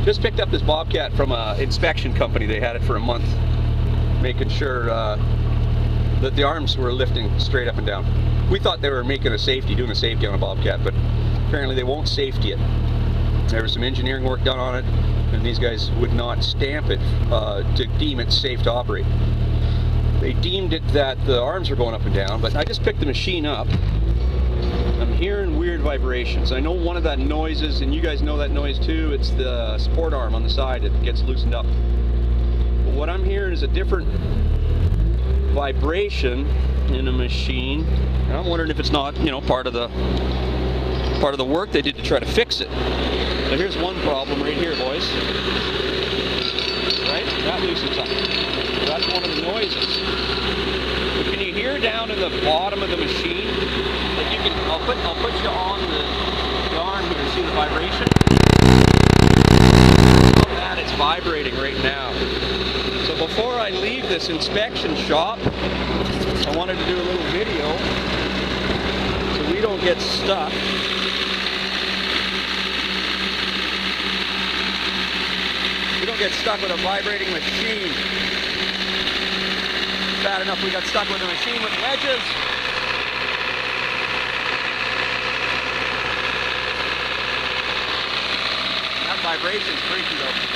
Just picked up this Bobcat from an inspection company. They had it for a month, making sure that the arms were lifting straight up and down. We thought they were doing a safety on a Bobcat, but apparently they won't safety it. There was some engineering work done on it, and these guys would not stamp it to deem it safe to operate. They deemed it that the arms were going up and down, but I just picked the machine up. I'm hearing weird vibrations. I know one of that noises, and you guys know that noise too, it's the support arm on the side that gets loosened up. But what I'm hearing is a different vibration in a machine, and I'm wondering if it's not, you know, part of the work they did to try to fix it. So here's one problem right here, boys. Right? That loosens up. That's one of the noises. But can you hear down in the bottom of the machine? Like you can, I'll put you on the arm here and see the vibration. Look at that, it's vibrating right now. So before I leave this inspection shop, I wanted to do a little video so we don't get stuck. We don't get stuck with a vibrating machine. Bad enough we got stuck with a machine with wedges. That vibration's freaky though.